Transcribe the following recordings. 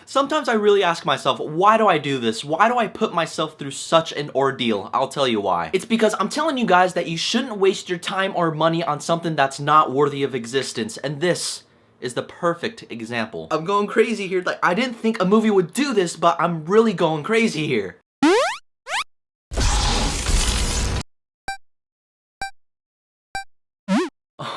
Sometimes I really ask myself, why do I do this? Why do I put myself through such an ordeal? I'll tell you why. It's because I'm telling you guys that you shouldn't waste your time or money on something that's not worthy of existence, and this is the perfect example. I'm going crazy here. Like, I didn't think a movie would do this, but I'm really going crazy here.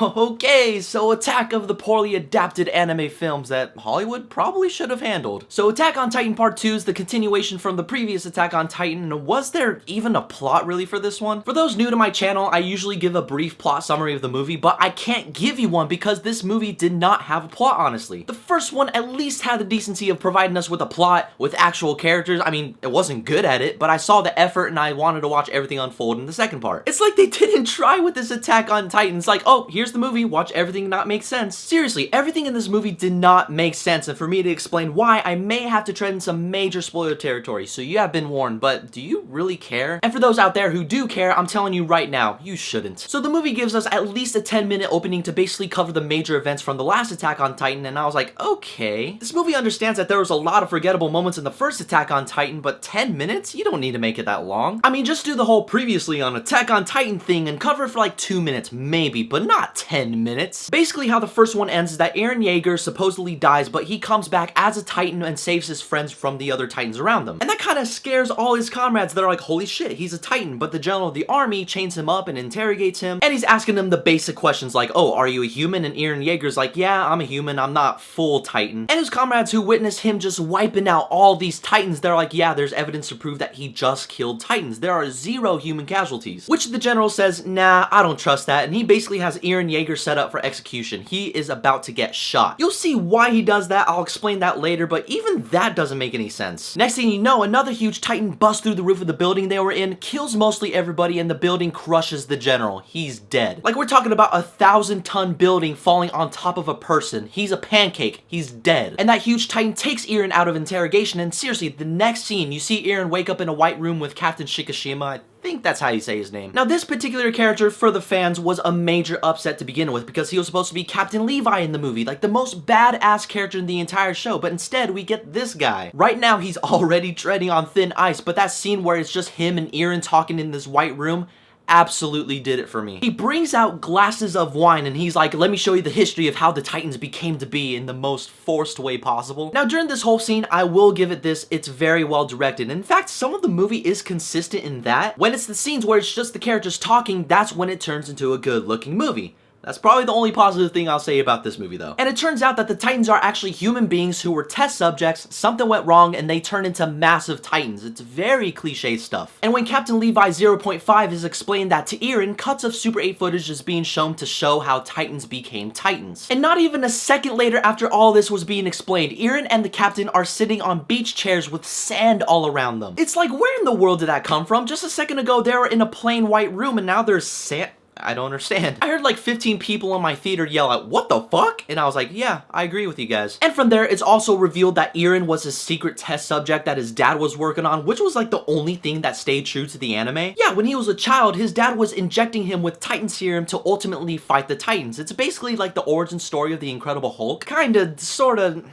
Okay, so Attack of the poorly adapted anime films that Hollywood probably should have handled. So Attack on Titan Part 2 is the continuation from the previous Attack on Titan. Was there even a plot really for this one? For those new to my channel, I usually give a brief plot summary of the movie, but I can't give you one because this movie did not have a plot, honestly. The first one at least had the decency of providing us with a plot, with actual characters. I mean, it wasn't good at it, but I saw the effort and I wanted to watch everything unfold in the second part. It's like they didn't try with this Attack on Titan. It's like, oh, here's the movie, watch everything not make sense. Seriously, everything in this movie did not make sense, and for me to explain why, I may have to tread in some major spoiler territory, so you have been warned, but do you really care? And for those out there who do care, I'm telling you right now, you shouldn't. So the movie gives us at least a 10-minute opening to basically cover the major events from the last Attack on Titan, and I was like, okay. This movie understands that there was a lot of forgettable moments in the first Attack on Titan, but 10 minutes? You don't need to make it that long. I mean, just do the whole previously on Attack on Titan thing and cover it for like 2 minutes, maybe, but not 10 minutes. Basically how the first one ends is that Eren Yeager supposedly dies, but he comes back as a Titan and saves his friends from the other Titans around them. And that kind of scares all his comrades that are like, holy shit, he's a Titan, but the general of the army chains him up and interrogates him, and he's asking him the basic questions like, oh, are you a human? And Eren Yeager's like, yeah, I'm a human, I'm not full Titan. And his comrades who witness him just wiping out all these Titans, they're like, yeah, there's evidence to prove that he just killed Titans. There are 0 human casualties. Which the general says, nah, I don't trust that, and he basically has Eren Yeager set up for execution. He is about to get shot. You'll see why he does that, I'll explain that later, but even that doesn't make any sense. Next thing you know, another huge Titan busts through the roof of the building they were in, kills mostly everybody, and the building crushes the general. He's dead. Like, we're talking about a 1,000-ton building falling on top of a person. He's a pancake. He's dead. And that huge Titan takes Eren out of interrogation, and seriously, the next scene, you see Eren wake up in a white room with Captain Shikishima. I think that's how you say his name. Now, this particular character, for the fans, was a major upset to begin with because he was supposed to be Captain Levi in the movie, like the most badass character in the entire show, but instead we get this guy. Right now, he's already treading on thin ice, but that scene where it's just him and Eren talking in this white room absolutely did it for me. He brings out glasses of wine and he's like, let me show you the history of how the Titans became to be in the most forced way possible. Now, during this whole scene, I will give it this, it's very well directed. In fact, some of the movie is consistent in that. When it's the scenes where it's just the characters talking, that's when it turns into a good looking movie. That's probably the only positive thing I'll say about this movie, though. And it turns out that the Titans are actually human beings who were test subjects, something went wrong, and they turned into massive Titans. It's very cliche stuff. And when Captain Levi 0.5 is explained that to Eren, cuts of Super 8 footage is being shown to show how Titans became Titans. And not even a second later after all this was being explained, Eren and the Captain are sitting on beach chairs with sand all around them. It's like, where in the world did that come from? Just a second ago, they were in a plain white room, and now there's sand. I don't understand. I heard like 15 people in my theater yell out, what the fuck? And I was like, yeah, I agree with you guys. And from there, it's also revealed that Eren was a secret test subject that his dad was working on, which was like the only thing that stayed true to the anime. Yeah, when he was a child, his dad was injecting him with Titan serum to ultimately fight the Titans. It's basically like the origin story of the Incredible Hulk. Kinda, sorta...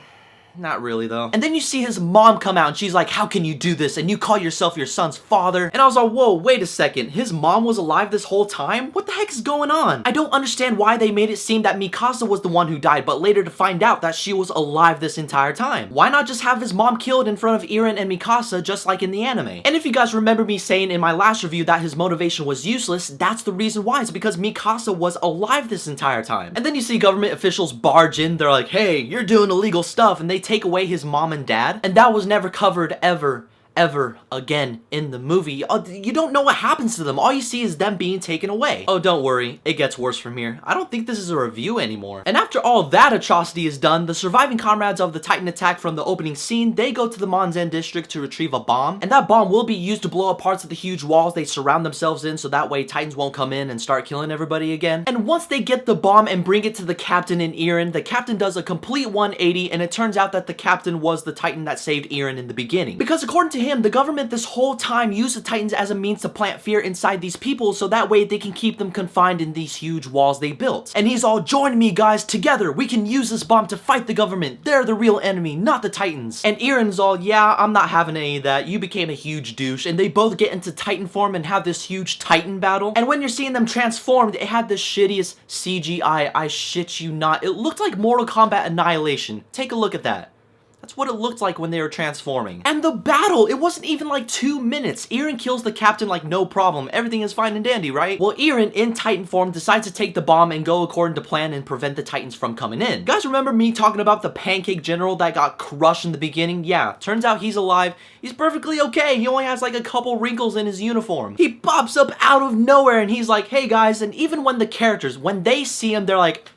Not really, though. And then you see his mom come out and she's like, how can you do this? And you call yourself your son's father? And I was like, whoa, wait a second. His mom was alive this whole time? What the heck is going on? I don't understand why they made it seem that Mikasa was the one who died, but later to find out that she was alive this entire time. Why not just have his mom killed in front of Eren and Mikasa just like in the anime? And if you guys remember me saying in my last review that his motivation was useless, that's the reason why. It's because Mikasa was alive this entire time. And then you see government officials barge in. They're like, hey, you're doing illegal stuff. And they take away his mom and dad, and that was never covered ever again in the movie. You don't know what happens to them. All you see is them being taken away. Oh, don't worry. It gets worse from here. I don't think this is a review anymore. And after all that atrocity is done, the surviving comrades of the Titan attack from the opening scene, they go to the Monzen district to retrieve a bomb, and that bomb will be used to blow up parts of the huge walls they surround themselves in, so that way Titans won't come in and start killing everybody again. And once they get the bomb and bring it to the Captain and Eren, the Captain does a complete 180, and it turns out that the Captain was the Titan that saved Eren in the beginning. Because according to to him, the government this whole time used the Titans as a means to plant fear inside these people so that way they can keep them confined in these huge walls they built. And he's all, join me guys, together, we can use this bomb to fight the government. They're the real enemy, not the Titans. And Erin's all, yeah, I'm not having any of that. You became a huge douche. And they both get into Titan form and have this huge Titan battle. And when you're seeing them transformed, it had the shittiest CGI, I shit you not. It looked like Mortal Kombat Annihilation. Take a look at that. That's what it looked like when they were transforming. And the battle, it wasn't even like 2 minutes. Eren kills the captain like no problem. Everything is fine and dandy, right? Well, Eren, in Titan form, decides to take the bomb and go according to plan and prevent the Titans from coming in. You guys remember me talking about the Pancake General that got crushed in the beginning? Yeah, turns out he's alive. He's perfectly okay. He only has like a couple wrinkles in his uniform. He pops up out of nowhere and he's like, hey guys, and even when the characters, when they see him, they're like,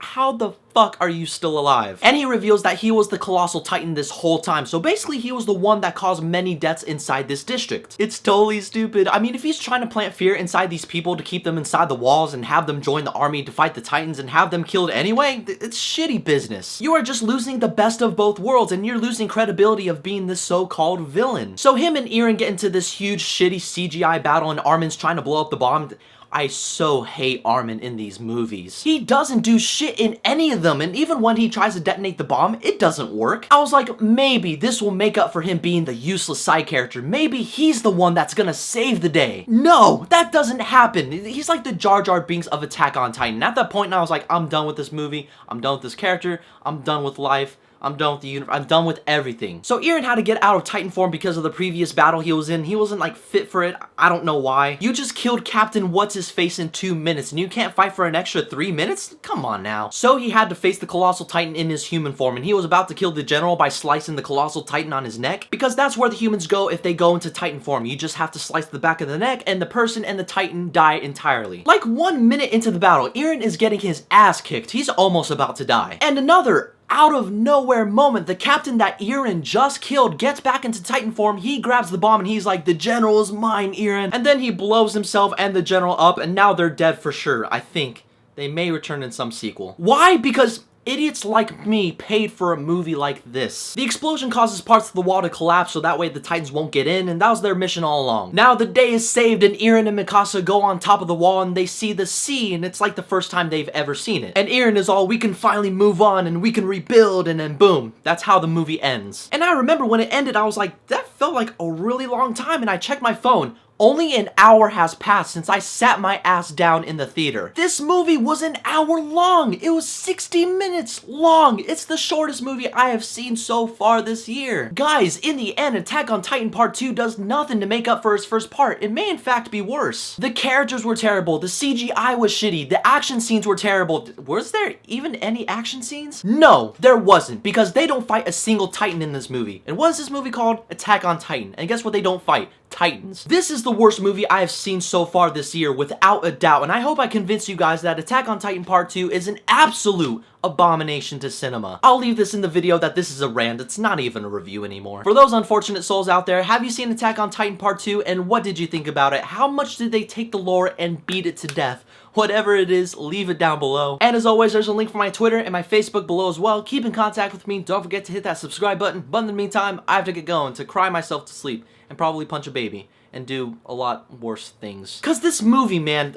how the fuck are you still alive? And he reveals that he was the Colossal Titan this whole time. So basically he was the one that caused many deaths inside this district. It's totally stupid. I mean, if he's trying to plant fear inside these people to keep them inside the walls and have them join the army to fight the Titans and have them killed anyway, it's shitty business. You are just losing the best of both worlds and you're losing credibility of being this so-called villain. So him and Eren get into this huge shitty CGI battle and Armin's trying to blow up the bomb. I so hate Armin in these movies. He doesn't do shit in any of them, and even when he tries to detonate the bomb, it doesn't work. I was like, maybe this will make up for him being the useless side character. Maybe he's the one that's gonna save the day. No, that doesn't happen. He's like the Jar Jar Binks of Attack on Titan. At that point, I was like, I'm done with this movie. I'm done with this character. I'm done with life. I'm done with the universe. I'm done with everything. So Eren had to get out of Titan form because of the previous battle he was in. He wasn't like fit for it. I don't know why. You just killed Captain What's-His-Face in 2 minutes and you can't fight for an extra 3 minutes? Come on now. So he had to face the Colossal Titan in his human form and he was about to kill the general by slicing the Colossal Titan on his neck because that's where the humans go if they go into Titan form. You just have to slice the back of the neck and the person and the Titan die entirely. Like 1 minute into the battle, Eren is getting his ass kicked. He's almost about to die. And another out of nowhere moment, the captain that Eren just killed gets back into Titan form, he grabs the bomb and he's like, the general is mine, Eren. And then he blows himself and the general up and now they're dead for sure. I think they may return in some sequel. Why? Because idiots like me paid for a movie like this. The explosion causes parts of the wall to collapse so that way the Titans won't get in, and that was their mission all along. Now the day is saved and Eren and Mikasa go on top of the wall and they see the sea and it's like the first time they've ever seen it. And Eren is all, we can finally move on and we can rebuild, and then boom, that's how the movie ends. And I remember when it ended, I was like, that felt like a really long time, and I checked my phone. Only an hour has passed since I sat my ass down in the theater. This movie was an hour long. It was 60 minutes long. It's the shortest movie I have seen so far this year. Guys, in the end, Attack on Titan Part 2 does nothing to make up for its first part. It may in fact be worse. The characters were terrible. The CGI was shitty. The action scenes were terrible. Was there even any action scenes? No, there wasn't, because they don't fight a single Titan in this movie. And what is this movie called? Attack on Titan. And guess what they don't fight? Titans. This is the worst movie I have seen so far this year, without a doubt, and I hope I convinced you guys that Attack on Titan Part 2 is an absolute abomination to cinema. I'll leave this in the video that this is a rant. It's not even a review anymore. For those unfortunate souls out there, have you seen Attack on Titan Part 2, and what did you think about it? How much did they take the lore and beat it to death? Whatever it is, leave it down below. And as always, there's a link for my Twitter and my Facebook below as well. Keep in contact with me. Don't forget to hit that subscribe button. But in the meantime, I have to get going to cry myself to sleep and probably punch a baby and do a lot worse things. 'Cause this movie, man,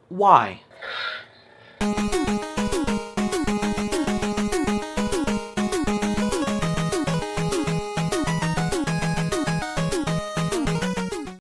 why?